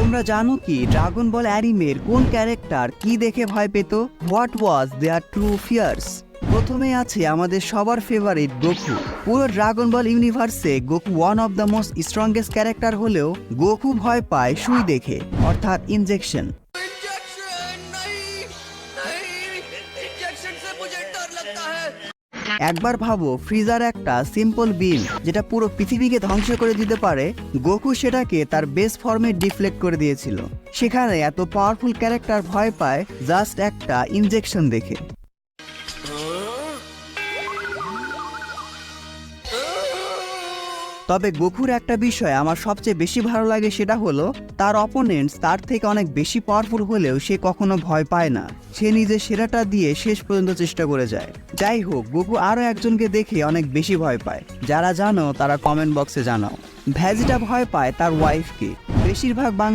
তোমরা জানো কি ড্রাগন বল অ্যানিমের কোন ক্যারেক্টার কি দেখে ভয় পেত? What was their true fears? প্রথমে আছে আমাদের সবার ফেভারিট গোকু। পুরো ড্রাগন বল ইউনিভার্সে Goku one of the most strongest character হলেও গোকু ভয় পায় সুই দেখে, অর্থাৎ ইনজেকশন। একবার ভাবো, ফ্রিজার একটা সিম্পল বিম যেটা পুরো পৃথিবীকে ধ্বংস করে দিতে পারে, গোকু সেটাকে তার বেস্ট ফর্মে ডিফ্লেক্ট করে দিয়েছিল। সেখানে এত পাওয়ারফুল ক্যারেক্টার ভয় পায় জাস্ট একটা ইনজেকশন দেখে। তবে গোকুর একটা বিষয় আমার সবচেয়ে বেশি ভালো লাগে, সেটা হলো তার অপোনেন্টস তার থেকে অনেক বেশি পাওয়ারফুল হলেও সে কখনো ভয় পায় না। সে নিজের সেরাটা দিয়ে শেষ পর্যন্ত চেষ্টা করে যায়। যাই হোক, গোকু আরও একজনকে দেখে অনেক বেশি ভয় পায়। যারা জানো তারা কমেন্ট বক্সে জানাও। ভেজিটা ভয় পায় তার ওয়াইফকে। বেশিরভাগ বাঙালি